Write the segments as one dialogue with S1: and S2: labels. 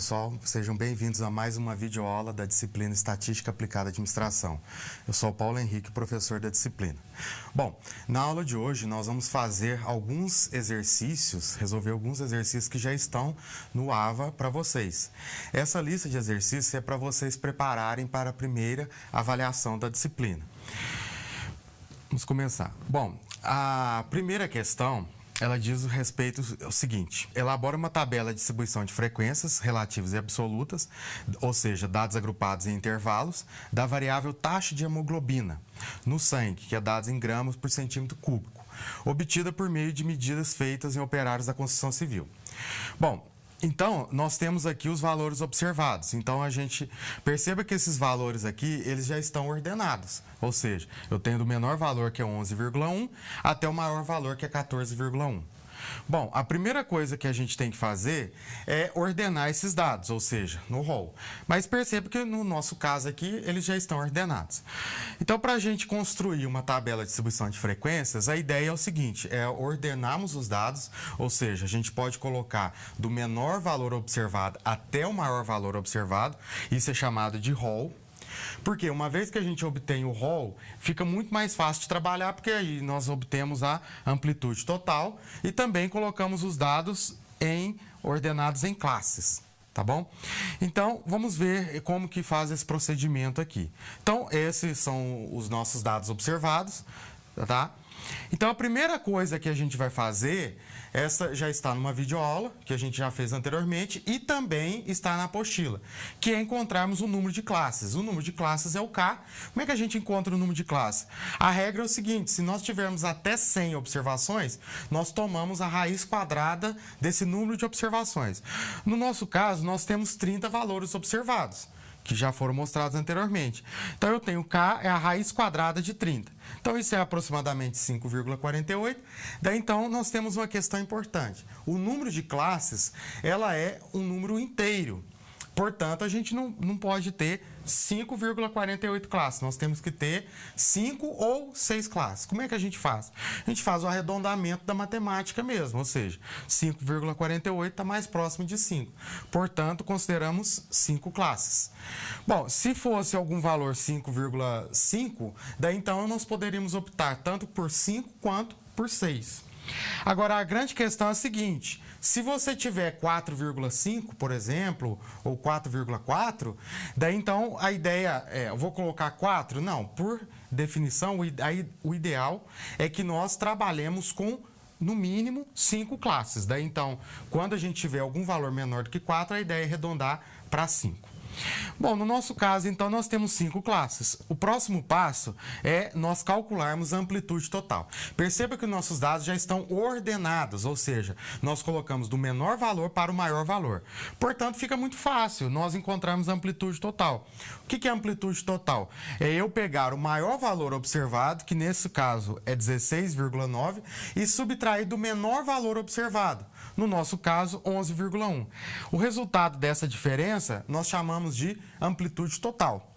S1: pessoal, sejam bem-vindos a mais uma videoaula da disciplina Estatística Aplicada à Administração. Eu sou o Paulo Henrique, professor da disciplina. Bom, na aula de hoje nós vamos fazer alguns exercícios, resolver alguns exercícios que já estão no AVA para vocês. Essa lista de exercícios é para vocês prepararem para a primeira avaliação da disciplina. Vamos começar. Bom, a primeira questão, ela diz o respeito ao seguinte: elabora uma tabela de distribuição de frequências relativas e absolutas, ou seja, dados agrupados em intervalos, da variável taxa de hemoglobina no sangue, que é dados em gramas por centímetro cúbico, obtida por meio de medidas feitas em operários da construção civil. Bom, então, nós temos aqui os valores observados. Então, a gente perceba que esses valores aqui, eles já estão ordenados. Ou seja, eu tenho do menor valor, que é 11,1, até o maior valor, que é 14,1. Bom, a primeira coisa que a gente tem que fazer é ordenar esses dados, ou seja, no rol. Mas perceba que no nosso caso aqui, eles já estão ordenados. Então, para a gente construir uma tabela de distribuição de frequências, a ideia é o seguinte: é ordenarmos os dados, ou seja, a gente pode colocar do menor valor observado até o maior valor observado, isso é chamado de rol. Porque uma vez que a gente obtém o rol, fica muito mais fácil de trabalhar, porque aí nós obtemos a amplitude total e também colocamos os dados ordenados em classes, tá bom? Então, vamos ver como que faz esse procedimento aqui. Então, esses são os nossos dados observados, tá? Então, a primeira coisa que a gente vai fazer, essa já está numa videoaula, que a gente já fez anteriormente, e também está na apostila, que é encontrarmos o número de classes. O número de classes é o K. Como é que a gente encontra o número de classe? A regra é o seguinte: se nós tivermos até 100 observações, nós tomamos a raiz quadrada desse número de observações. No nosso caso, nós temos 30 valores observados, que já foram mostrados anteriormente. Então, eu tenho K, é a raiz quadrada de 30. Então, isso é aproximadamente 5,48. Daí, então, nós temos uma questão importante. O número de classes, ela é um número inteiro. Portanto, a gente não pode ter 5,48 classes. Nós temos que ter 5 ou 6 classes. Como é que a gente faz? A gente faz o arredondamento da matemática mesmo, ou seja, 5,48 está mais próximo de 5. Portanto, consideramos 5 classes. Bom, se fosse algum valor 5,5, daí então nós poderíamos optar tanto por 5 quanto por 6. Agora, a grande questão é a seguinte: se você tiver 4,5, por exemplo, ou 4,4, daí então a ideia é, eu vou colocar 4? Não, por definição, o ideal é que nós trabalhemos com, no mínimo, 5 classes. Daí então, quando a gente tiver algum valor menor do que 4, a ideia é arredondar para 5. Bom, no nosso caso, então, nós temos 5 classes. O próximo passo é nós calcularmos a amplitude total. Perceba que os nossos dados já estão ordenados, ou seja, nós colocamos do menor valor para o maior valor. Portanto, fica muito fácil nós encontrarmos a amplitude total. O que é amplitude total? É eu pegar o maior valor observado, que nesse caso é 16,9, e subtrair do menor valor observado. No nosso caso, 11,1. O resultado dessa diferença nós chamamos de amplitude total.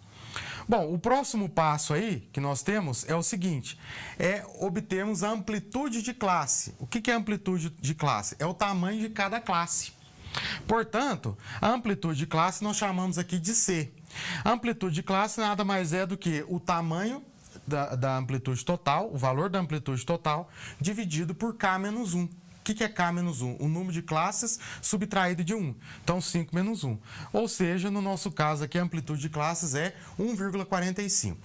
S1: Bom, o próximo passo aí que nós temos é o seguinte: é obtermos a amplitude de classe. O que é amplitude de classe? É o tamanho de cada classe. Portanto, a amplitude de classe nós chamamos aqui de C. A amplitude de classe nada mais é do que o tamanho da amplitude total, o valor da amplitude total, dividido por K menos 1. O que é K menos 1? O número de classes subtraído de 1. Então, 5 menos 1. Ou seja, no nosso caso aqui, a amplitude de classes é 1,45.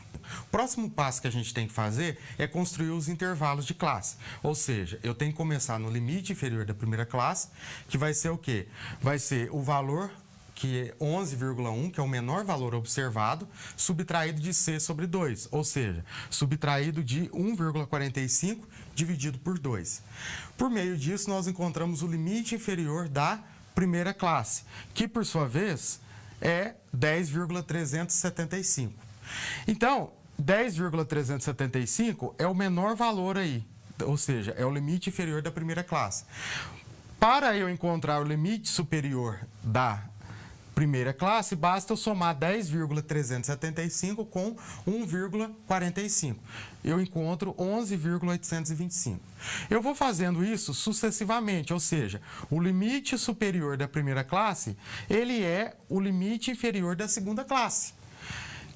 S1: O próximo passo que a gente tem que fazer é construir os intervalos de classe. Ou seja, eu tenho que começar no limite inferior da primeira classe, que vai ser o quê? Vai ser o valor, que é 11,1, que é o menor valor observado, subtraído de C sobre 2, ou seja, subtraído de 1,45 dividido por 2. Por meio disso, nós encontramos o limite inferior da primeira classe, que, por sua vez, é 10,375. Então, 10,375 é o menor valor aí, ou seja, é o limite inferior da primeira classe. Para eu encontrar o limite superior da primeira classe, basta eu somar 10,375 com 1,45. Eu encontro 11,825. Eu vou fazendo isso sucessivamente, ou seja, o limite superior da primeira classe, ele é o limite inferior da segunda classe,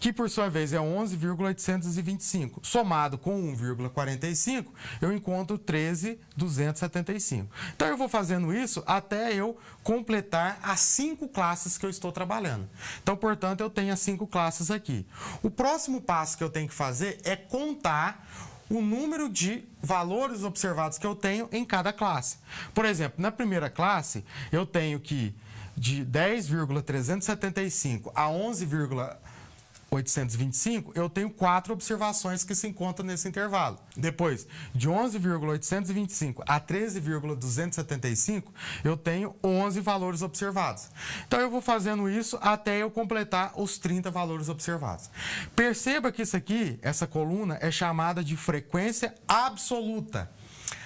S1: que por sua vez é 11,825. Somado com 1,45, eu encontro 13,275. Então, eu vou fazendo isso até eu completar as 5 classes que eu estou trabalhando. Então, portanto, eu tenho as 5 classes aqui. O próximo passo que eu tenho que fazer é contar o número de valores observados que eu tenho em cada classe. Por exemplo, na primeira classe, eu tenho que de 10,375 a 11,825, eu tenho 4 observações que se encontram nesse intervalo. Depois, de 11,825 a 13,275, eu tenho 11 valores observados. Então, eu vou fazendo isso até eu completar os 30 valores observados. Perceba que isso aqui, essa coluna, é chamada de frequência absoluta.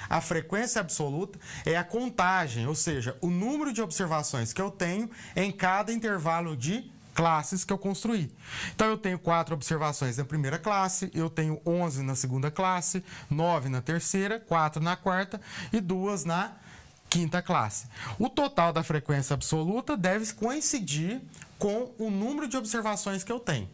S1: A frequência absoluta é a contagem, ou seja, o número de observações que eu tenho em cada intervalo de classes que eu construí. Então, eu tenho 4 observações na primeira classe, eu tenho 11 na segunda classe, 9 na terceira, 4 na quarta e 2 na quinta classe. O total da frequência absoluta deve coincidir com o número de observações que eu tenho.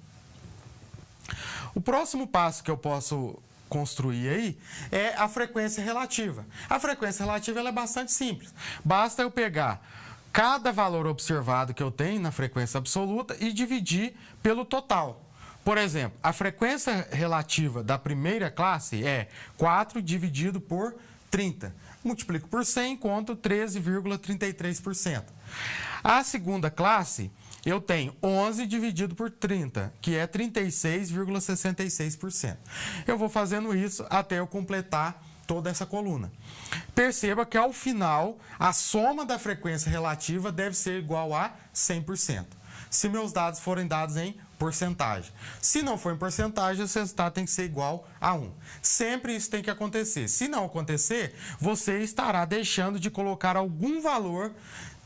S1: O próximo passo que eu posso construir aí é a frequência relativa. A frequência relativa ela é bastante simples. Basta eu pegar cada valor observado que eu tenho na frequência absoluta e dividir pelo total. Por exemplo, a frequência relativa da primeira classe é 4 dividido por 30. Multiplico por 100, encontro 13,33%. A segunda classe, eu tenho 11 dividido por 30, que é 36,66%. Eu vou fazendo isso até eu completar toda essa coluna. Perceba que, ao final, a soma da frequência relativa deve ser igual a 100%. Se meus dados forem dados em porcentagem. Se não for em porcentagem, o resultado tem que ser igual a 1. Sempre isso tem que acontecer. Se não acontecer, você estará deixando de colocar algum valor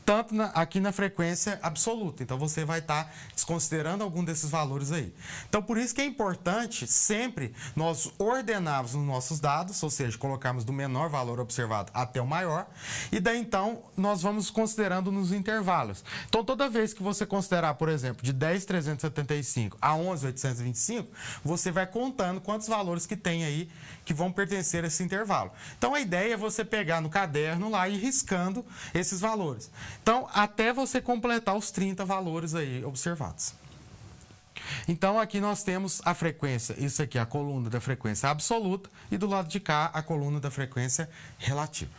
S1: tanto aqui na frequência absoluta. Então, você vai estar desconsiderando algum desses valores aí. Então, por isso que é importante sempre nós ordenarmos os nossos dados, ou seja, colocarmos do menor valor observado até o maior, e daí, então, nós vamos considerando nos intervalos. Então, toda vez que você considerar, por exemplo, de 10,375 a 11,825, você vai contando quantos valores que tem aí que vão pertencer a esse intervalo. Então, a ideia é você pegar no caderno lá e ir riscando esses valores. Então, até você completar os 30 valores aí observados. Então, aqui nós temos a frequência, isso aqui é a coluna da frequência absoluta e do lado de cá a coluna da frequência relativa.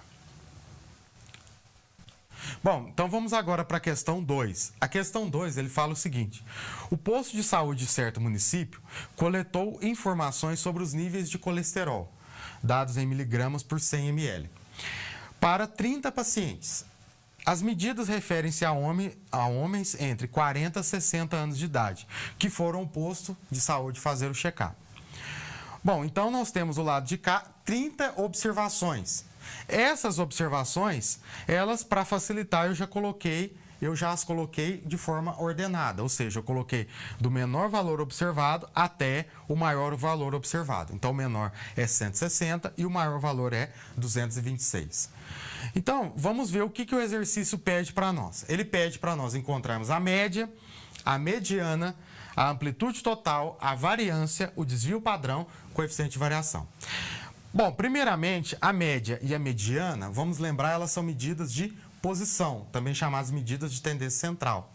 S1: Bom, então vamos agora para a questão 2. A questão 2, ele fala o seguinte: o posto de saúde de certo município coletou informações sobre os níveis de colesterol, dados em miligramas por 100 ml, para 30 pacientes. As medidas referem-se a homens entre 40 e 60 anos de idade, que foram ao posto de saúde fazer o check-up. Bom, então nós temos do lado de cá 30 observações. Essas observações, elas, para facilitar, eu já as coloquei de forma ordenada, ou seja, eu coloquei do menor valor observado até o maior valor observado. Então, o menor é 160 e o maior valor é 226. Então, vamos ver o que o exercício pede para nós. Ele pede para nós encontrarmos a média, a mediana, a amplitude total, a variância, o desvio padrão, coeficiente de variação. Bom, primeiramente, a média e a mediana, vamos lembrar, elas são medidas de posição, também chamadas medidas de tendência central.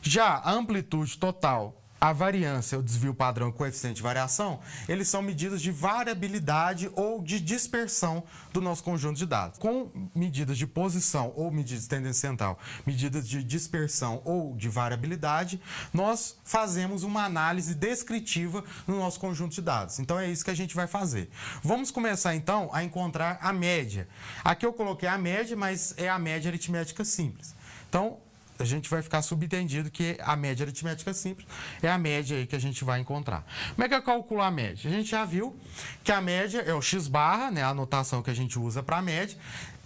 S1: Já a amplitude total, a variância, o desvio padrão e o coeficiente de variação, eles são medidas de variabilidade ou de dispersão do nosso conjunto de dados. Com medidas de posição ou medidas de tendência central, medidas de dispersão ou de variabilidade, nós fazemos uma análise descritiva no nosso conjunto de dados. Então, é isso que a gente vai fazer. Vamos começar, então, a encontrar a média. Aqui eu coloquei a média, mas é a média aritmética simples. Então, a gente vai ficar subentendido que a média aritmética simples é a média aí que a gente vai encontrar. Como é que eu calculo a média? A gente já viu que a média é o x-barra, né, a anotação que a gente usa para a média.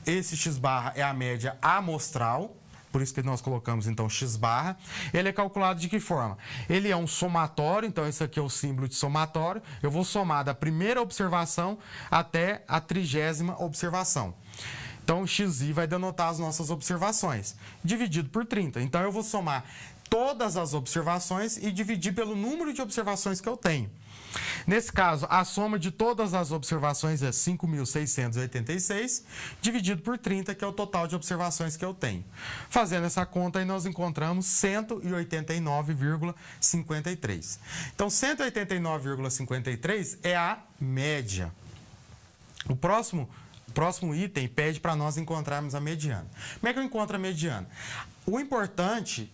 S1: Esse x-barra é a média amostral, por isso que nós colocamos então x barra. Ele é calculado de que forma? Ele é um somatório, então esse aqui é o símbolo de somatório. Eu vou somar da primeira observação até a 30ª observação. Então, o xi vai denotar as nossas observações, dividido por 30. Então, eu vou somar todas as observações e dividir pelo número de observações que eu tenho. Nesse caso, a soma de todas as observações é 5.686, dividido por 30, que é o total de observações que eu tenho. Fazendo essa conta, aí nós encontramos 189,53. Então, 189,53 é a média. O próximo item pede para nós encontrarmos a mediana. Como é que eu encontro a mediana? O importante,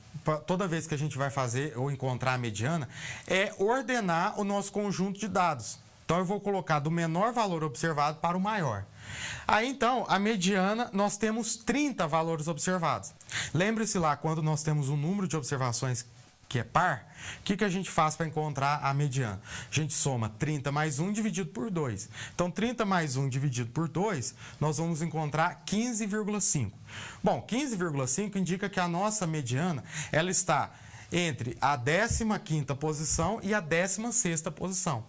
S1: toda vez que a gente vai fazer ou encontrar a mediana, é ordenar o nosso conjunto de dados. Então, eu vou colocar do menor valor observado para o maior. Aí, então, a mediana, nós temos 30 valores observados. Lembre-se lá, quando nós temos um número de observações que é par, o que a gente faz para encontrar a mediana? A gente soma 30 mais 1 dividido por 2. Então, 30 mais 1 dividido por 2, nós vamos encontrar 15,5. Bom, 15,5 indica que a nossa mediana ela está entre a 15ª posição e a 16ª posição.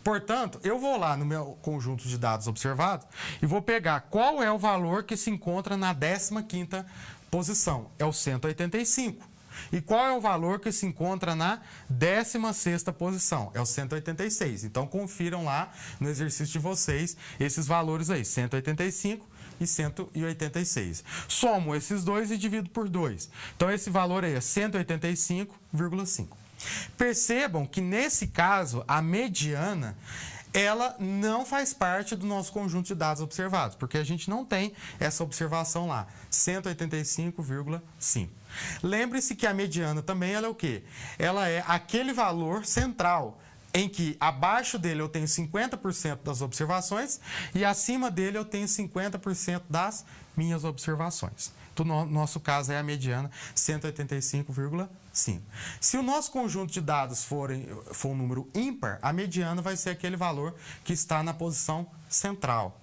S1: Portanto, eu vou lá no meu conjunto de dados observados e vou pegar qual é o valor que se encontra na 15ª posição. É o 185. E qual é o valor que se encontra na 16ª posição? É o 186. Então, confiram lá no exercício de vocês esses valores aí, 185 e 186. Somo esses dois e divido por 2. Então, esse valor aí é 185,5. Percebam que, nesse caso, a mediana ela não faz parte do nosso conjunto de dados observados, porque a gente não tem essa observação lá, 185,5. Lembre-se que a mediana também ela é o quê? Ela é aquele valor central em que abaixo dele eu tenho 50% das observações e acima dele eu tenho 50% das minhas observações. Então, no nosso caso é a mediana 185,5. Se o nosso conjunto de dados for um número ímpar, a mediana vai ser aquele valor que está na posição central.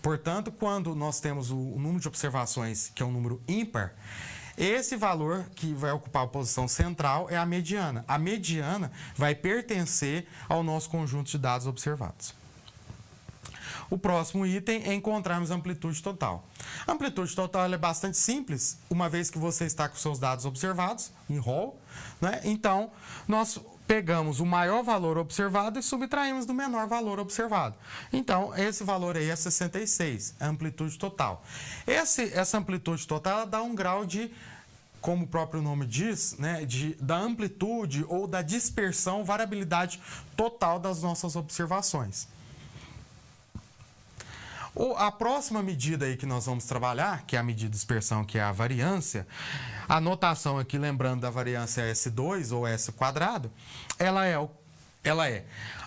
S1: Portanto, quando nós temos o número de observações, que é um número ímpar, esse valor que vai ocupar a posição central é a mediana. A mediana vai pertencer ao nosso conjunto de dados observados. O próximo item é encontrarmos a amplitude total. A amplitude total ela é bastante simples, uma vez que você está com seus dados observados em rol, né? Então, nós pegamos o maior valor observado e subtraímos do menor valor observado. Então, esse valor aí é 66, a amplitude total. Essa amplitude total ela dá um grau de, como o próprio nome diz, né, da amplitude ou da dispersão, variabilidade total das nossas observações. A próxima medida aí que nós vamos trabalhar, que é a medida de dispersão, que é a variância, a notação aqui, lembrando da variância S2 ou S quadrado, ela é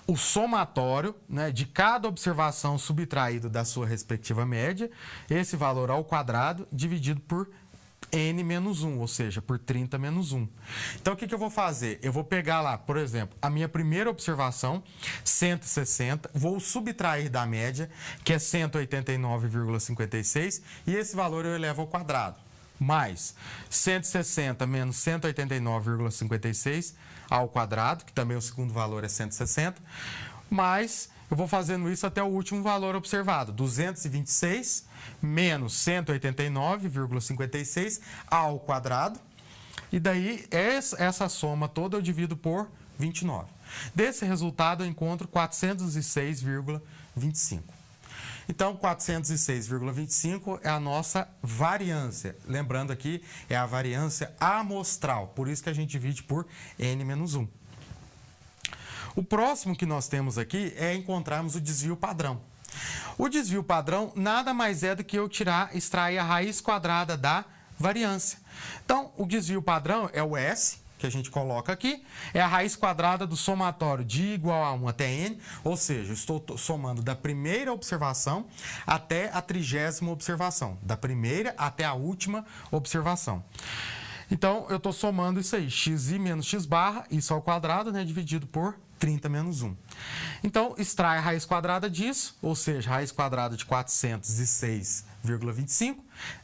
S1: o somatório, né, de cada observação subtraído da sua respectiva média, esse valor ao quadrado, dividido por n menos 1, ou seja, por 30 menos 1. Então, o que eu vou fazer? Eu vou pegar lá, por exemplo, a minha primeira observação, 160, vou subtrair da média, que é 189,56, e esse valor eu elevo ao quadrado. Mais 160 menos 189,56 ao quadrado, que também o segundo valor é 160, mais eu vou fazendo isso até o último valor observado, 226 menos 189,56 ao quadrado. E daí, essa soma toda eu divido por 29. Desse resultado, eu encontro 406,25. Então, 406,25 é a nossa variância. Lembrando aqui, é a variância amostral. Por isso que a gente divide por n-1. O próximo que nós temos aqui é encontrarmos o desvio padrão. O desvio padrão nada mais é do que eu extrair a raiz quadrada da variância. Então, o desvio padrão é o S, que a gente coloca aqui, é a raiz quadrada do somatório de igual a 1 até n, ou seja, eu estou somando da primeira observação até a 30ª observação, da primeira até a última observação. Então, eu estou somando isso aí, xi menos x barra, isso ao quadrado, né, dividido por 30 menos 1. Então, extrai a raiz quadrada disso, ou seja, raiz quadrada de 406,25.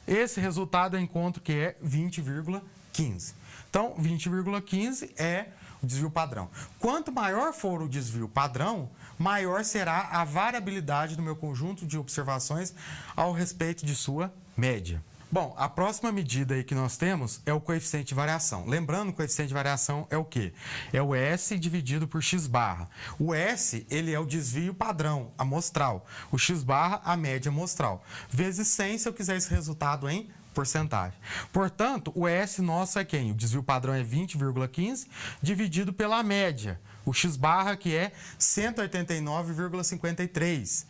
S1: Esse resultado eu encontro que é 20,15. Então, 20,15 é o desvio padrão. Quanto maior for o desvio padrão, maior será a variabilidade do meu conjunto de observações ao respeito de sua média. Bom, a próxima medida aí que nós temos é o coeficiente de variação. Lembrando, o coeficiente de variação é o quê? É o S dividido por x barra. O S, ele é o desvio padrão, amostral. O x barra, a média amostral. Vezes 100, se eu quiser esse resultado em porcentagem. Portanto, o S nosso é quem? O desvio padrão é 20,15 dividido pela média. O x barra, que é 189,53.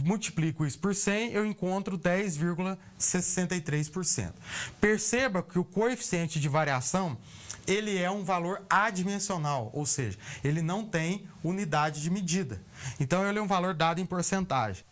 S1: Multiplico isso por 100, eu encontro 10,63%. Perceba que o coeficiente de variação, ele é um valor adimensional, ou seja, ele não tem unidade de medida. Então, ele é um valor dado em porcentagem.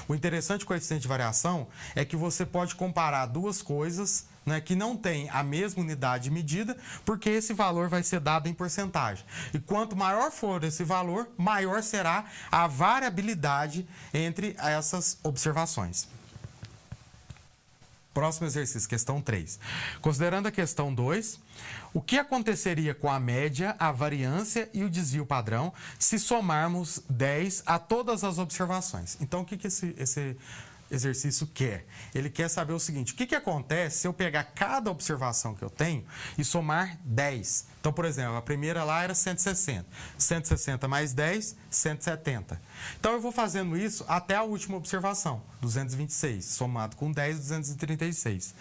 S1: O interessante do coeficiente de variação é que você pode comparar duas coisas, né, que não têm a mesma unidade de medida, porque esse valor vai ser dado em porcentagem. E quanto maior for esse valor, maior será a variabilidade entre essas observações. Próximo exercício, questão 3. Considerando a questão 2, o que aconteceria com a média, a variância e o desvio padrão se somarmos 10 a todas as observações? Então, o que esse exercício quer? Ele quer saber o seguinte: o que acontece se eu pegar cada observação que eu tenho e somar 10? Então, por exemplo, a primeira lá era 160. 160 mais 10, 170. Então, eu vou fazendo isso até a última observação, 226, somado com 10, 236.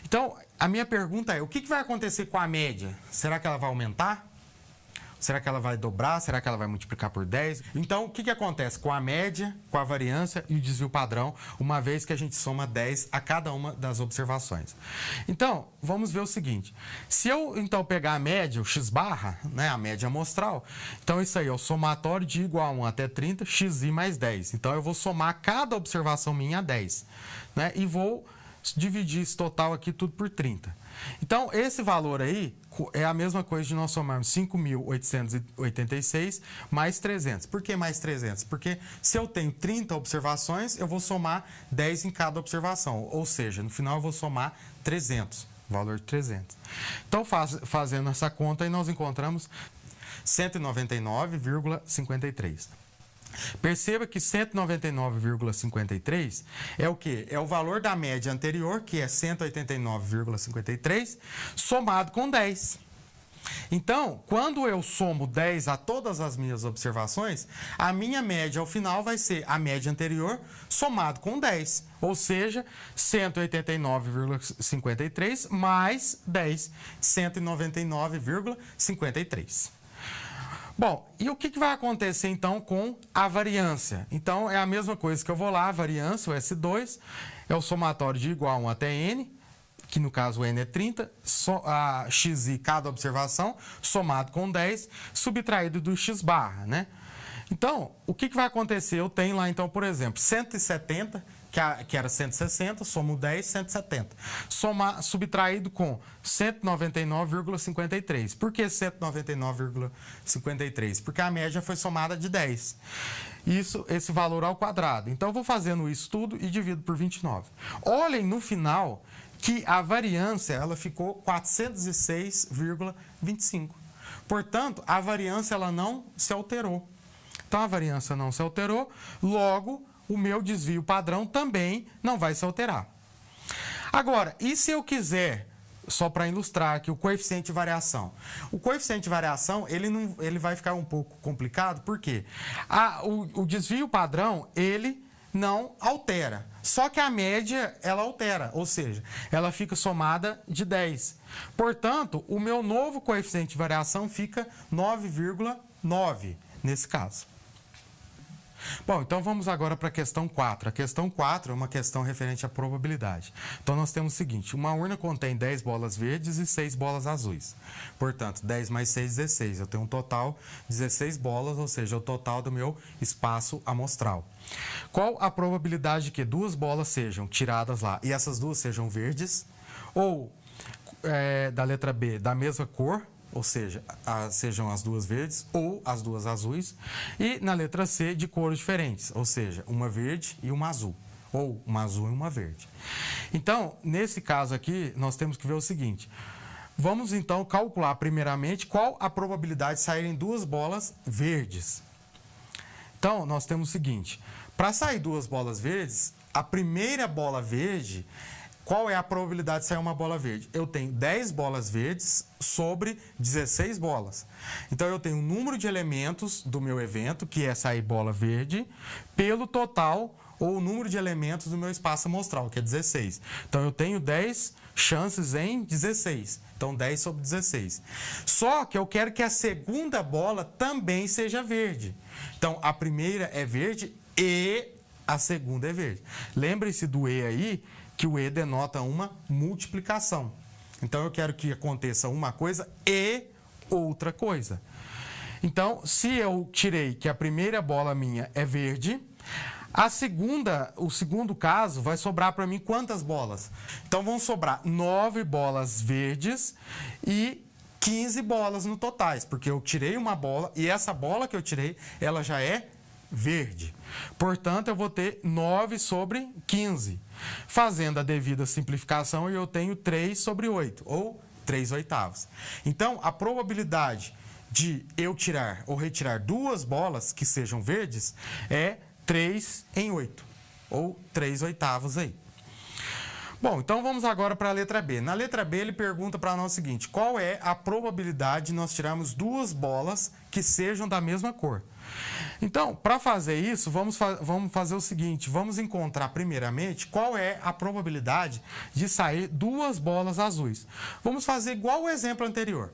S1: Então, a minha pergunta é, o que vai acontecer com a média? Será que ela vai aumentar? Será que ela vai dobrar? Será que ela vai multiplicar por 10? Então, o que acontece com a média, com a variância e o desvio padrão, uma vez que a gente soma 10 a cada uma das observações? Então, vamos ver o seguinte. Se eu, então, pegar a média, o x barra, né, a média amostral, então isso aí é o somatório de igual a 1 até 30, xi mais 10. Então, eu vou somar cada observação minha a 10, né, e vou dividir esse total aqui tudo por 30. Então, esse valor aí é a mesma coisa de nós somarmos 5.886 mais 300. Por que mais 300? Porque se eu tenho 30 observações, eu vou somar 10 em cada observação. Ou seja, no final eu vou somar 300, valor de 300. Então, fazendo essa conta, aí nós encontramos 199,53. Perceba que 199,53 é o quê? É o valor da média anterior, que é 189,53, somado com 10. Então, quando eu somo 10 a todas as minhas observações, a minha média ao final vai ser a média anterior somado com 10. Ou seja, 189,53 mais 10, 199,53. Bom, e o que vai acontecer então com a variância? Então, é a mesma coisa que eu vou lá, a variância, o S2, é o somatório de igual a 1 até N, que no caso o N é 30, a xi cada observação, somado com 10, subtraído do x barra, né? Então, o que vai acontecer? Eu tenho lá, então, por exemplo, 170, que era 160, somo 10, 170. Subtraído com 199,53. Por que 199,53? Porque a média foi somada de 10. Esse valor ao quadrado. Então, eu vou fazendo isso tudo e divido por 29. Olhem no final que a variância ela ficou 406,25. Portanto, a variância ela não se alterou. Então, a variância não se alterou, logo, o meu desvio padrão também não vai se alterar. Agora, e se eu quiser, só para ilustrar aqui, o coeficiente de variação? O coeficiente de variação, ele vai ficar um pouco complicado, porque o desvio padrão, ele não altera. Só que a média, ela altera, ou seja, ela fica somada de 10. Portanto, o meu novo coeficiente de variação fica 9,9 nesse caso. Bom, então vamos agora para a questão 4. A questão 4 é uma questão referente à probabilidade. Então, nós temos o seguinte: uma urna contém 10 bolas verdes e 6 bolas azuis. Portanto, 10 mais 6, 16. Eu tenho um total de 16 bolas, ou seja, o total do meu espaço amostral. Qual a probabilidade de que duas bolas sejam tiradas lá e essas duas sejam verdes? Ou, da letra B, da mesma cor, ou seja, sejam as duas verdes ou as duas azuis. E na letra C, de cores diferentes, ou seja, uma verde e uma azul, ou uma azul e uma verde. Então, nesse caso aqui, nós temos que ver o seguinte. Vamos, então, calcular primeiramente qual a probabilidade de saírem duas bolas verdes. Então, nós temos o seguinte. Para sair duas bolas verdes, a primeira bola verde... Qual é a probabilidade de sair uma bola verde? Eu tenho 10 bolas verdes sobre 16 bolas. Então, eu tenho o número de elementos do meu evento, que é sair bola verde, pelo total ou o número de elementos do meu espaço amostral, que é 16. Então, eu tenho 10 chances em 16. Então, 10 sobre 16. Só que eu quero que a segunda bola também seja verde. Então, a primeira é verde e a segunda é verde. Lembre-se do E aí, que o E denota uma multiplicação. Então, eu quero que aconteça uma coisa e outra coisa. Então, se eu tirei que a primeira bola minha é verde, o segundo caso vai sobrar para mim quantas bolas? Então, vão sobrar 9 bolas verdes e 15 bolas no totais, porque eu tirei uma bola e essa bola que eu tirei, ela já é verde. Portanto, eu vou ter 9 sobre 15. Fazendo a devida simplificação, eu tenho 3 sobre 8, ou 3 oitavos. Então, a probabilidade de eu tirar ou retirar duas bolas que sejam verdes é 3 em 8, ou 3 oitavos aí. Bom, então vamos agora para a letra B. Na letra B, ele pergunta para nós o seguinte: qual é a probabilidade de nós tirarmos duas bolas que sejam da mesma cor? Então, para fazer isso, vamos fazer o seguinte, vamos encontrar primeiramente qual é a probabilidade de sair duas bolas azuis. Vamos fazer igual o exemplo anterior.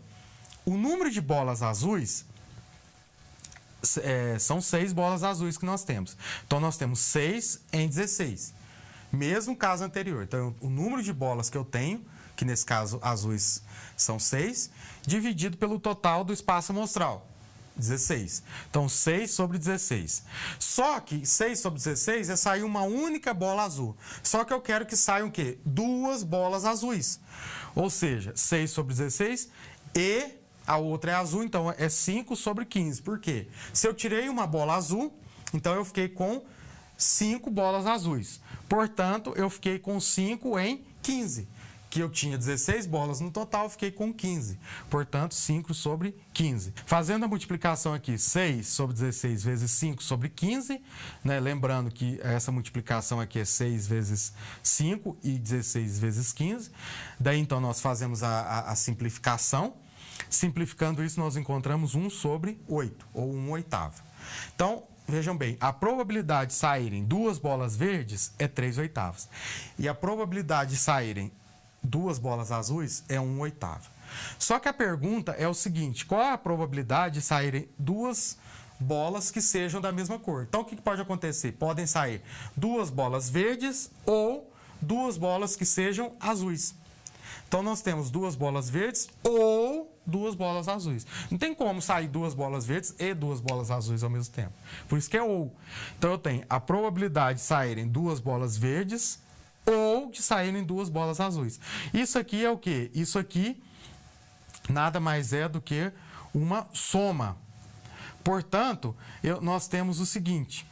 S1: O número de bolas azuis são 6 bolas azuis que nós temos. Então, nós temos 6 em 16. Mesmo caso anterior. Então, o número de bolas que eu tenho, que nesse caso azuis são 6, dividido pelo total do espaço amostral. 16. Então, 6 sobre 16. Só que 6 sobre 16 é sair uma única bola azul. Só que eu quero que saiam o quê? Duas bolas azuis. Ou seja, 6 sobre 16 e a outra é azul, então é 5 sobre 15. Por quê? Se eu tirei uma bola azul, então eu fiquei com 5 bolas azuis. Portanto, eu fiquei com 5 em 15. Que eu tinha 16 bolas no total, fiquei com 15. Portanto, 5 sobre 15. Fazendo a multiplicação aqui, 6 sobre 16 vezes 5 sobre 15, né? Lembrando que essa multiplicação aqui é 6 vezes 5 e 16 vezes 15. Daí, então, nós fazemos a simplificação. Simplificando isso, nós encontramos 1 sobre 8, ou 1 oitavo. Então, vejam bem, a probabilidade de saírem duas bolas verdes é 3 oitavos. E a probabilidade de saírem duas bolas azuis é 1 oitavo. Só que a pergunta é o seguinte: qual é a probabilidade de saírem duas bolas que sejam da mesma cor? Então, o que pode acontecer? Podem sair duas bolas verdes ou duas bolas que sejam azuis. Então, nós temos duas bolas verdes ou duas bolas azuis. Não tem como sair duas bolas verdes e duas bolas azuis ao mesmo tempo. Por isso que é ou. Então, eu tenho a probabilidade de saírem duas bolas verdes ou de saírem duas bolas azuis. Isso aqui é o quê? Isso aqui nada mais é do que uma soma. Portanto, nós temos o seguinte: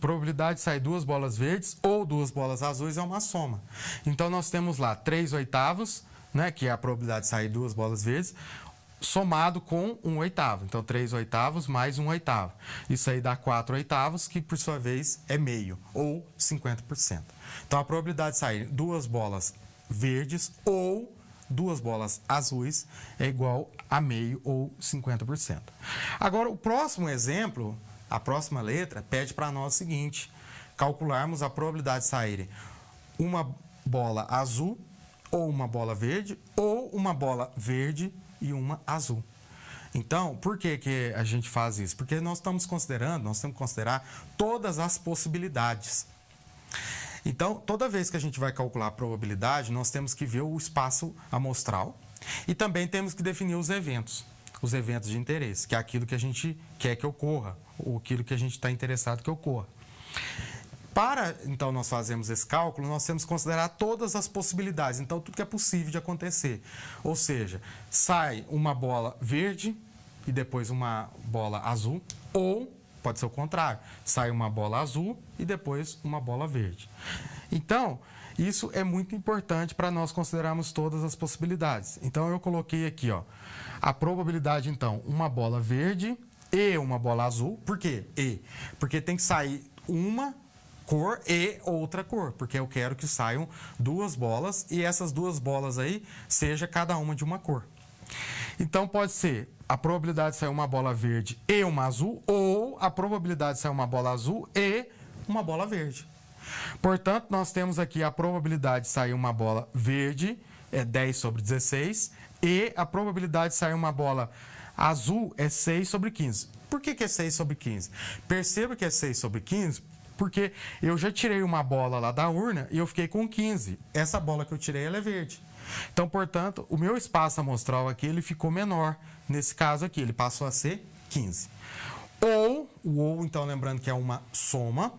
S1: probabilidade de sair duas bolas verdes ou duas bolas azuis é uma soma. Então, nós temos lá 3 oitavos, né, que é a probabilidade de sair duas bolas verdes, somado com 1 oitavo. Então, 3 oitavos mais 1 oitavo. Isso aí dá 4 oitavos, que por sua vez é meio, ou 50%. Então, a probabilidade de sair duas bolas verdes ou duas bolas azuis é igual a meio, ou 50%. Agora, o próximo exemplo, a próxima letra, pede para nós o seguinte: calcularmos a probabilidade de saírem uma bola azul, ou uma bola verde, ou uma bola verde e uma azul. Então, por que a gente faz isso? Porque nós temos que considerar todas as possibilidades. Então, toda vez que a gente vai calcular a probabilidade, nós temos que ver o espaço amostral e também temos que definir os eventos de interesse, que é aquilo que a gente quer que ocorra, ou aquilo que a gente está interessado que ocorra. Para, então, nós fazermos esse cálculo, nós temos que considerar todas as possibilidades. Então, tudo que é possível de acontecer. Ou seja, sai uma bola verde e depois uma bola azul, ou pode ser o contrário, sai uma bola azul e depois uma bola verde. Então, isso é muito importante para nós considerarmos todas as possibilidades. Então, eu coloquei aqui, ó, a probabilidade, então, uma bola verde e uma bola azul. Por quê? Porque tem que sair uma cor e outra cor, porque eu quero que saiam duas bolas e essas duas bolas aí seja cada uma de uma cor. Então, pode ser a probabilidade de sair uma bola verde e uma azul, ou a probabilidade de sair uma bola azul e uma bola verde. Portanto, nós temos aqui a probabilidade de sair uma bola verde, é 10 sobre 16, e a probabilidade de sair uma bola azul é 6 sobre 15. Por que é 6 sobre 15? Perceba que é 6 sobre 15 porque eu já tirei uma bola lá da urna e eu fiquei com 15. Essa bola que eu tirei, ela é verde. Então, portanto, o meu espaço amostral aqui, ele ficou menor. Nesse caso aqui, ele passou a ser 15. Ou, então, lembrando que é uma soma.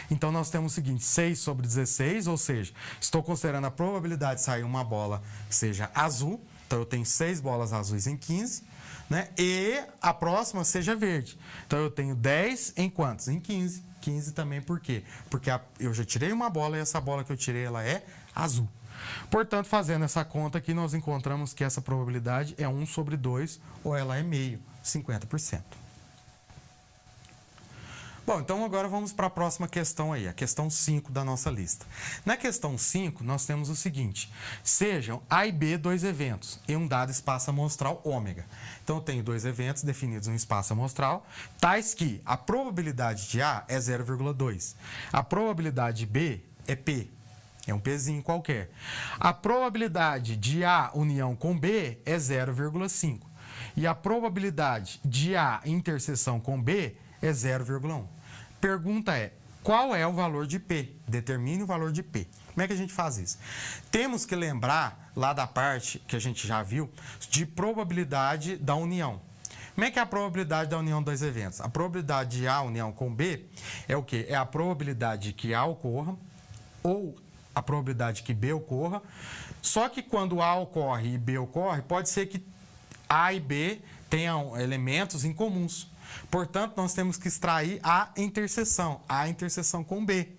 S1: Então, nós temos o seguinte, 6 sobre 16, ou seja, estou considerando a probabilidade de sair uma bola que seja azul. Então, eu tenho 6 bolas azuis em 15, né? E a próxima seja verde. Então, eu tenho 10 em quantos? Em 15. 15 também por quê? Porque eu já tirei uma bola e essa bola que eu tirei, ela é azul. Portanto, fazendo essa conta aqui, nós encontramos que essa probabilidade é 1 sobre 2, ou ela é meio, 50%. Bom, então agora vamos para a próxima questão aí, a questão 5 da nossa lista. Na questão 5, nós temos o seguinte, sejam A e B dois eventos em um dado espaço amostral ômega. Então, eu tenho dois eventos definidos em um espaço amostral, tais que a probabilidade de A é 0,2, a probabilidade de B é P, é um Pzinho qualquer. A probabilidade de A união com B é 0,5 e a probabilidade de A interseção com B é 0,1. Pergunta é, qual é o valor de P? Determine o valor de P. Como é que a gente faz isso? Temos que lembrar, lá da parte que a gente já viu, de probabilidade da união. Como é que é a probabilidade da união dos eventos? A probabilidade de A união com B é o quê? É a probabilidade que A ocorra ou a probabilidade que B ocorra. Só que quando A ocorre e B ocorre, pode ser que A e B tenham elementos incomuns. Portanto, nós temos que extrair a interseção com B.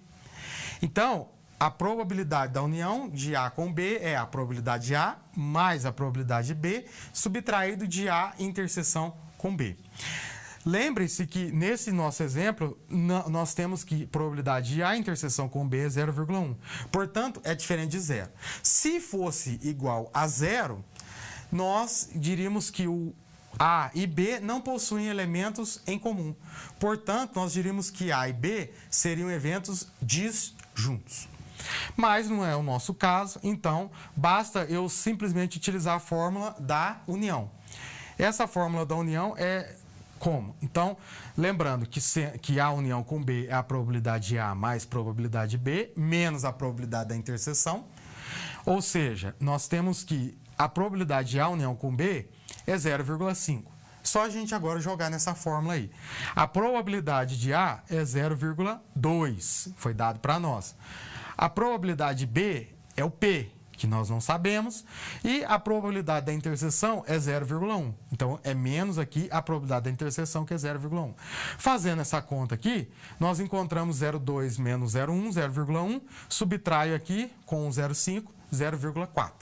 S1: Então, a probabilidade da união de A com B é a probabilidade de A mais a probabilidade de B, subtraído de A interseção com B. Lembre-se que, nesse nosso exemplo, nós temos que a probabilidade de A interseção com B é 0,1. Portanto, é diferente de zero. Se fosse igual a zero, nós diríamos que o A e B não possuem elementos em comum. Portanto, nós diríamos que A e B seriam eventos disjuntos. Mas não é o nosso caso, então basta eu simplesmente utilizar a fórmula da união. Essa fórmula da união é como? Então, lembrando que A união com B é a probabilidade de A mais probabilidade de B, menos a probabilidade da interseção. Ou seja, nós temos que a probabilidade de A união com B é 0,5. Só a gente agora jogar nessa fórmula aí. A probabilidade de A é 0,2, foi dado para nós. A probabilidade de B é o P, que nós não sabemos, e a probabilidade da interseção é 0,1. Então, é menos aqui a probabilidade da interseção, que é 0,1. Fazendo essa conta aqui, nós encontramos 0,2 menos 0,1, 0,1, subtraio aqui com 0,5, 0,4.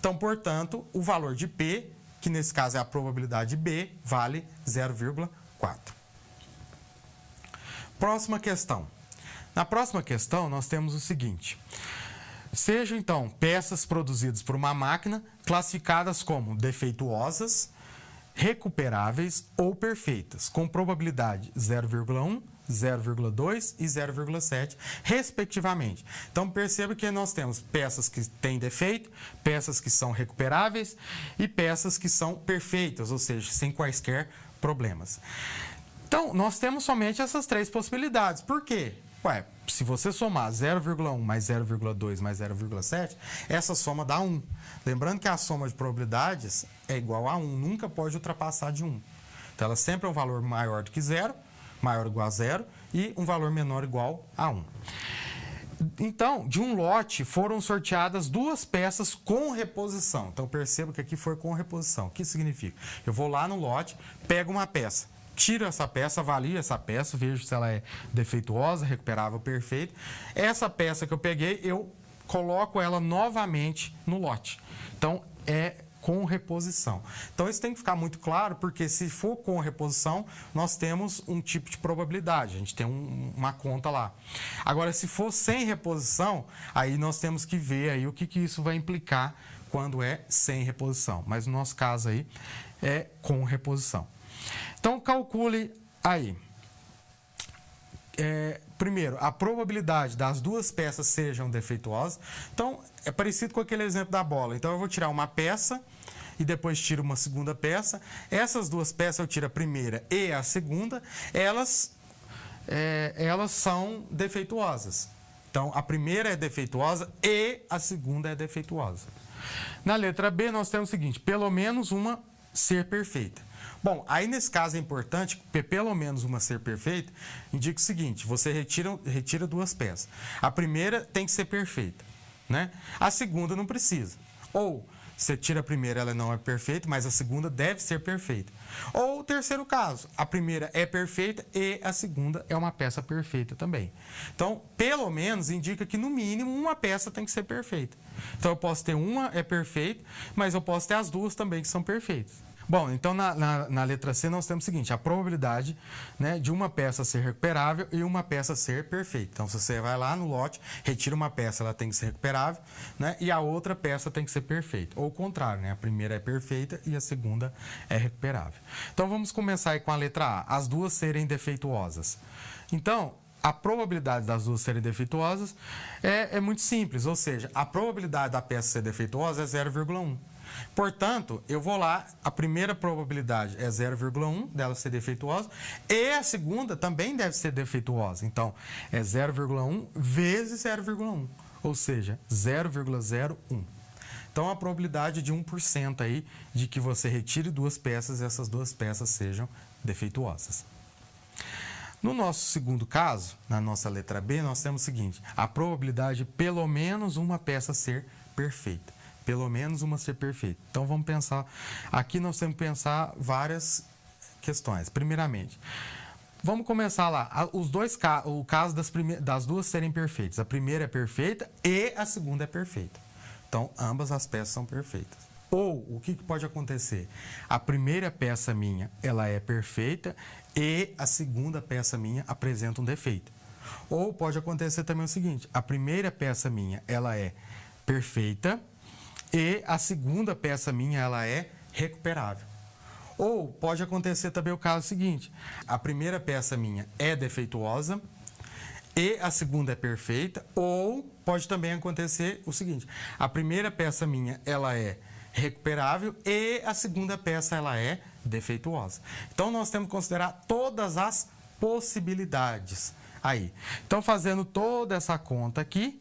S1: Então, portanto, o valor de P, que nesse caso é a probabilidade de B, vale 0,4. Próxima questão. Na próxima questão, nós temos o seguinte. Sejam, então, peças produzidas por uma máquina classificadas como defeituosas, recuperáveis ou perfeitas, com probabilidade 0,1, 0,2 e 0,7, respectivamente. Então, perceba que nós temos peças que têm defeito, peças que são recuperáveis e peças que são perfeitas, ou seja, sem quaisquer problemas. Então, nós temos somente essas três possibilidades. Por quê? Ué, se você somar 0,1 mais 0,2 mais 0,7, essa soma dá 1. Lembrando que a soma de probabilidades é igual a 1, nunca pode ultrapassar de 1. Então, ela sempre é um valor maior do que 0, maior ou igual a 0, e um valor menor ou igual a 1. Então, de um lote foram sorteadas 2 peças com reposição. Então, perceba que aqui foi com reposição. O que significa? Eu vou lá no lote, pego uma peça, tiro essa peça, avalio essa peça, vejo se ela é defeituosa, recuperável, perfeita. Essa peça que eu peguei, eu coloco ela novamente no lote. Então, é com reposição. Então, isso tem que ficar muito claro, porque se for com reposição, nós temos um tipo de probabilidade, a gente tem uma conta lá. Agora, se for sem reposição, aí nós temos que ver aí o que isso vai implicar quando é sem reposição. Mas no nosso caso aí, é com reposição. Então, calcule aí. Primeiro, a probabilidade das 2 peças sejam defeituosas. Então, é parecido com aquele exemplo da bola. Então, eu vou tirar uma peça e depois tiro uma segunda peça. Essas 2 peças, eu tiro a primeira e a segunda. Elas são defeituosas. Então, a primeira é defeituosa e a segunda é defeituosa. Na letra B, nós temos o seguinte, pelo menos uma ser perfeita. Bom, aí nesse caso é importante que pelo menos uma ser perfeita indica o seguinte, você retira 2 peças. A primeira tem que ser perfeita, né? A segunda não precisa. Ou você tira a primeira, ela não é perfeita, mas a segunda deve ser perfeita. Ou o terceiro caso, a primeira é perfeita e a segunda é uma peça perfeita também. Então, pelo menos indica que no mínimo uma peça tem que ser perfeita. Então, eu posso ter uma é perfeita, mas eu posso ter as 2 também que são perfeitas. Bom, então na letra C nós temos o seguinte, a probabilidade, né, de uma peça ser recuperável e uma peça ser perfeita. Então, se você vai lá no lote, retira uma peça, ela tem que ser recuperável, né, e a outra peça tem que ser perfeita. Ou o contrário, né, a primeira é perfeita e a segunda é recuperável. Então, vamos começar aí com a letra A, as 2 serem defeituosas. Então, a probabilidade das 2 serem defeituosas é muito simples, ou seja, a probabilidade da peça ser defeituosa é 0,1. Portanto, eu vou lá, a primeira probabilidade é 0,1 dela ser defeituosa e a segunda também deve ser defeituosa. Então, é 0,1 vezes 0,1, ou seja, 0,01. Então, a probabilidade de 1% aí de que você retire 2 peças e essas 2 peças sejam defeituosas. No nosso segundo caso, na nossa letra B, nós temos o seguinte, a probabilidade de pelo menos uma peça ser perfeita. Pelo menos uma ser perfeita. Então, vamos pensar... Aqui nós temos que pensar várias questões. Primeiramente, vamos começar lá. O caso das 2 serem perfeitas. A primeira é perfeita e a segunda é perfeita. Então, ambas as peças são perfeitas. Ou, o que pode acontecer? A primeira peça minha, ela é perfeita e a segunda peça minha apresenta um defeito. Ou pode acontecer também o seguinte, a primeira peça minha, ela é perfeita e a segunda peça minha, ela é recuperável. Ou pode acontecer também o caso seguinte, a primeira peça minha é defeituosa e a segunda é perfeita, ou pode também acontecer o seguinte, a primeira peça minha, ela é recuperável e a segunda peça, ela é defeituosa. Então, nós temos que considerar todas as possibilidades aí. Então, fazendo toda essa conta aqui,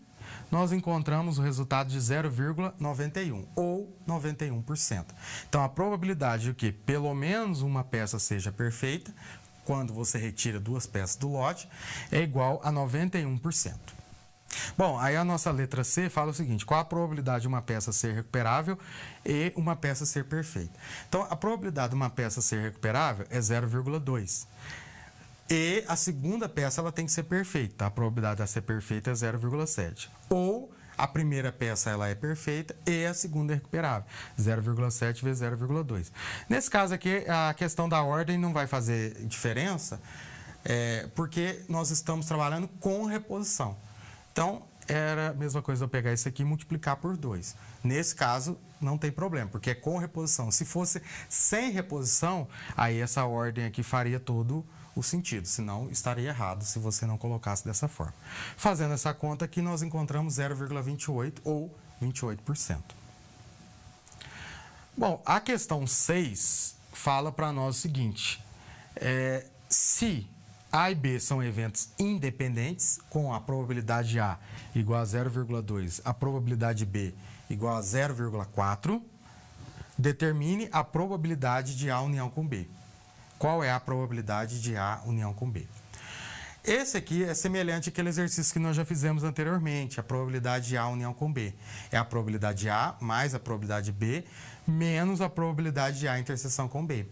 S1: nós encontramos o resultado de 0,91 ou 91%. Então, a probabilidade de que pelo menos uma peça seja perfeita, quando você retira 2 peças do lote, é igual a 91%. Bom, aí a nossa letra C fala o seguinte, qual a probabilidade de uma peça ser recuperável e uma peça ser perfeita? Então, a probabilidade de uma peça ser recuperável é 0,2. E a segunda peça, ela tem que ser perfeita. A probabilidade de ser perfeita é 0,7. Ou a primeira peça, ela é perfeita e a segunda é recuperável. 0,7 vezes 0,2. Nesse caso aqui, a questão da ordem não vai fazer diferença, porque nós estamos trabalhando com reposição. Então, era a mesma coisa eu pegar isso aqui e multiplicar por 2. Nesse caso, não tem problema, porque é com reposição. Se fosse sem reposição, aí essa ordem aqui faria todo o sentido, senão estaria errado se você não colocasse dessa forma. Fazendo essa conta aqui, nós encontramos 0,28 ou 28%. Bom, a questão 6 fala para nós o seguinte, se A e B são eventos independentes, com a probabilidade A igual a 0,2, a probabilidade B igual a 0,4, determine a probabilidade de A união com B. Qual é a probabilidade de A união com B? Esse aqui é semelhante àquele exercício que nós já fizemos anteriormente, a probabilidade de A união com B. É a probabilidade de A mais a probabilidade de B menos a probabilidade de A interseção com B.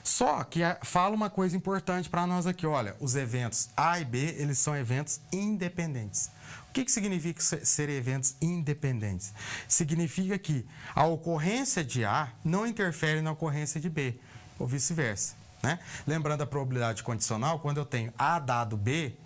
S1: Só que fala uma coisa importante para nós aqui, olha, os eventos A e B, eles são eventos independentes. O que significa ser eventos independentes? Significa que a ocorrência de A não interfere na ocorrência de B, ou vice-versa, né? Lembrando a probabilidade condicional, quando eu tenho A dado B,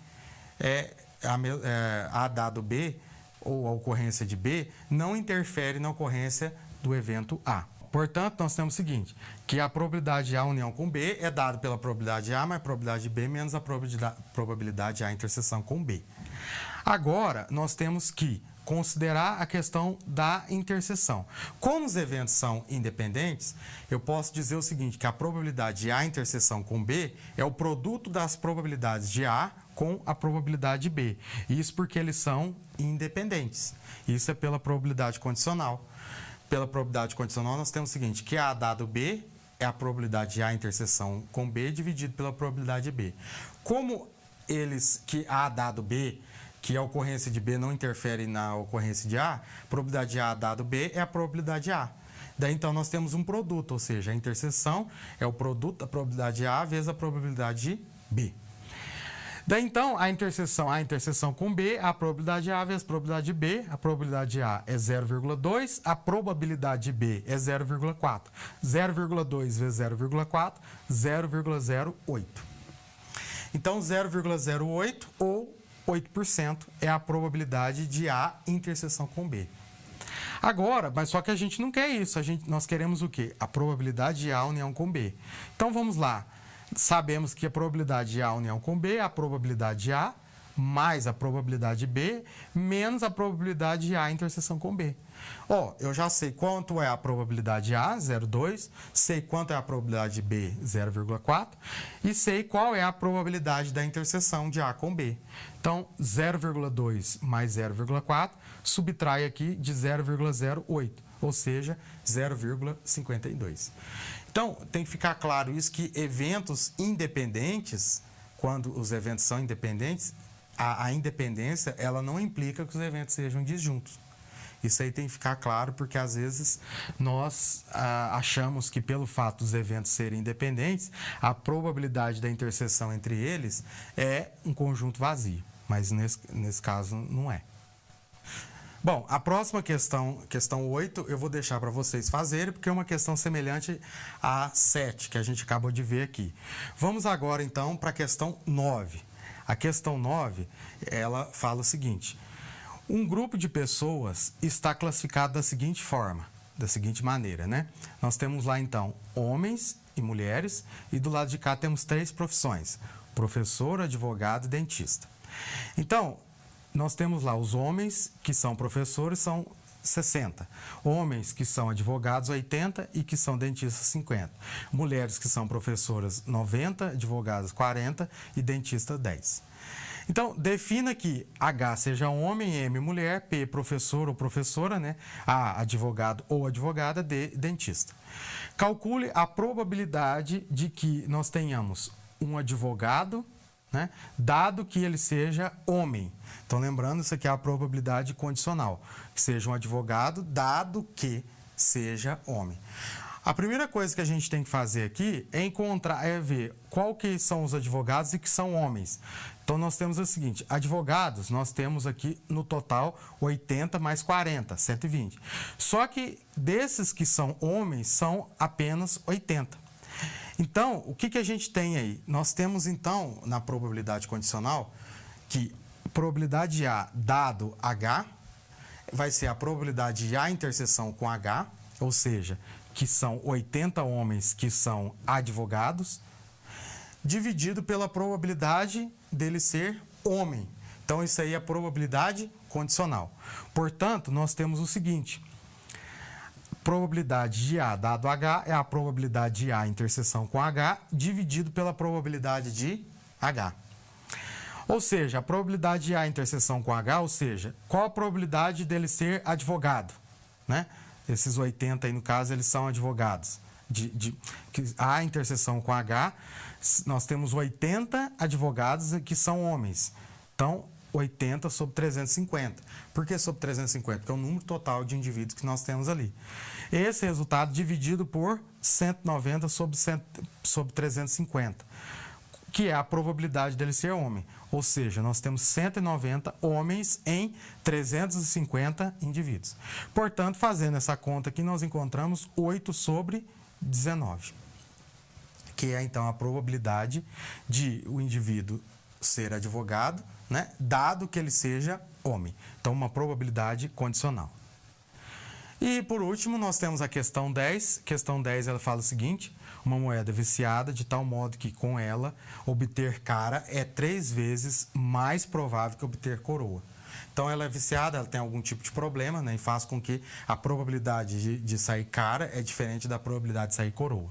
S1: A dado B, ou a ocorrência de B, não interfere na ocorrência do evento A. Portanto, nós temos o seguinte, que a probabilidade de A união com B é dada pela probabilidade de A mais a probabilidade de B menos a probabilidade de A interseção com B. Agora, nós temos que considerar a questão da interseção. Como os eventos são independentes, eu posso dizer o seguinte, que a probabilidade de A interseção com B é o produto das probabilidades de A com a probabilidade de B. Isso porque eles são independentes. Isso é pela probabilidade condicional. Pela probabilidade condicional, nós temos o seguinte, que A dado B é a probabilidade de A interseção com B dividido pela probabilidade de B. Como que A dado B, que a ocorrência de B não interfere na ocorrência de A, a probabilidade de A dado B é a probabilidade de A. Daí, então, nós temos um produto, ou seja, a interseção é o produto da probabilidade de A vezes a probabilidade de B. Daí, então, a interseção com B, a probabilidade de A vezes a probabilidade de B, a probabilidade de A é 0,2, a probabilidade de B é 0,4. 0,2 vezes 0,4, 0,08. Então, 0,08 ou 8% é a probabilidade de A interseção com B. Agora, mas só que a gente não quer isso, nós queremos o quê? A probabilidade de A união com B. Então, vamos lá. Sabemos que a probabilidade de A união com B é a probabilidade de A mais a probabilidade de B menos a probabilidade de A interseção com B. Eu já sei quanto é a probabilidade de A, 0,2, sei quanto é a probabilidade de B, 0,4, e sei qual é a probabilidade da interseção de A com B. Então, 0,2 mais 0,4 subtrai aqui de 0,08, ou seja, 0,52. Então, tem que ficar claro isso, que eventos independentes, quando os eventos são independentes, a independência ela não implica que os eventos sejam disjuntos. Isso aí tem que ficar claro, porque às vezes nós achamos que pelo fato dos eventos serem independentes, a probabilidade da interseção entre eles é um conjunto vazio, mas nesse caso não é. Bom, a próxima questão 8, eu vou deixar para vocês fazerem, porque é uma questão semelhante à 7, que a gente acabou de ver aqui. Vamos agora, então, para a questão 9. A questão 9, ela fala o seguinte: um grupo de pessoas está classificado da seguinte forma, da seguinte maneira, né? Nós temos lá, então, homens e mulheres, e do lado de cá temos 3 profissões: professor, advogado e dentista. Então, nós temos lá os homens que são professores, são 60. Homens que são advogados, 80, e que são dentistas, 50. Mulheres que são professoras, 90, advogadas, 40 e dentista, 10. Então, defina que H seja homem, M mulher, P professor ou professora, né? A advogado ou advogada, D dentista. Calcule a probabilidade de que nós tenhamos um advogado, né, dado que ele seja homem. Então, lembrando, isso aqui é a probabilidade condicional, que seja um advogado, dado que seja homem. A primeira coisa que a gente tem que fazer aqui é ver qual que são os advogados e que são homens. Então, nós temos o seguinte: advogados, nós temos aqui no total 80 mais 40, 120. Só que desses que são homens, são apenas 80. Então, o que a gente tem aí? Nós temos, então, na probabilidade condicional, que a probabilidade de A dado H vai ser a probabilidade de A interseção com H, ou seja, que são 80 homens que são advogados, dividido pela probabilidade dele ser homem. Então, isso aí é a probabilidade condicional. Portanto, nós temos o seguinte: probabilidade de A dado H é a probabilidade de A interseção com H dividido pela probabilidade de H. Ou seja, a probabilidade de A interseção com H, ou seja, qual a probabilidade dele ser advogado, né? Esses 80 aí, no caso, eles são advogados. que A interseção com H, nós temos 80 advogados que são homens. Então, 80 sobre 350. Por que sobre 350? Porque é o número total de indivíduos que nós temos ali. Esse resultado dividido por 190 sobre 350, que é a probabilidade dele ser homem. Ou seja, nós temos 190 homens em 350 indivíduos. Portanto, fazendo essa conta aqui, nós encontramos 8 sobre 19, que é, então, a probabilidade de o indivíduo ser advogado, né, dado que ele seja homem. Então, uma probabilidade condicional. E, por último, nós temos a questão 10. Questão 10, ela fala o seguinte: uma moeda viciada de tal modo que com ela obter cara é 3 vezes mais provável que obter coroa. Então, ela é viciada, ela tem algum tipo de problema, né, e faz com que a probabilidade de sair cara é diferente da probabilidade de sair coroa.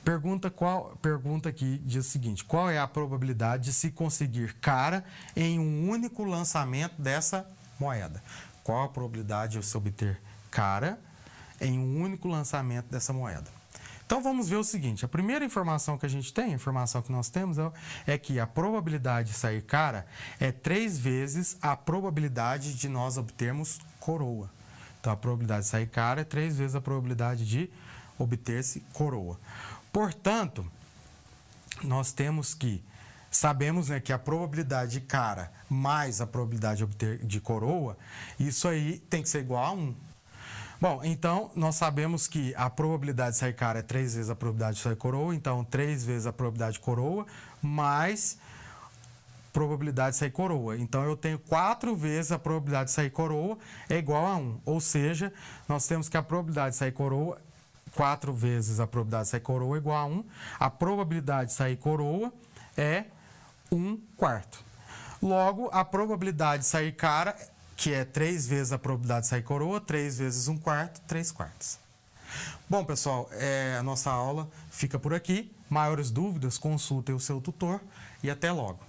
S1: Pergunta aqui diz o seguinte: qual é a probabilidade de se conseguir cara em um único lançamento dessa moeda? Qual a probabilidade de se obter cara em um único lançamento dessa moeda? Então, vamos ver o seguinte: a primeira informação que a gente tem, a informação que nós temos é que a probabilidade de sair cara é 3 vezes a probabilidade de nós obtermos coroa. Então, a probabilidade de sair cara é 3 vezes a probabilidade de obter-se coroa. Portanto, nós temos que, sabemos, né, que a probabilidade de cara mais a probabilidade de obter de coroa, isso aí tem que ser igual a 1. Bom, então, nós sabemos que a probabilidade de sair cara é 3 vezes a probabilidade de sair coroa, então 3 vezes a probabilidade de coroa mais probabilidade de sair coroa. Então, eu tenho 4 vezes a probabilidade de sair coroa é igual a 1. Ou seja, nós temos que a probabilidade de sair coroa, 4 vezes a probabilidade de sair coroa é igual a 1. A probabilidade de sair coroa é 1/4. Logo, a probabilidade de sair cara, que é 3 vezes a probabilidade de sair coroa, 3 vezes 1/4, 3/4. Bom, pessoal, a nossa aula fica por aqui. Maiores dúvidas, consultem o seu tutor e até logo.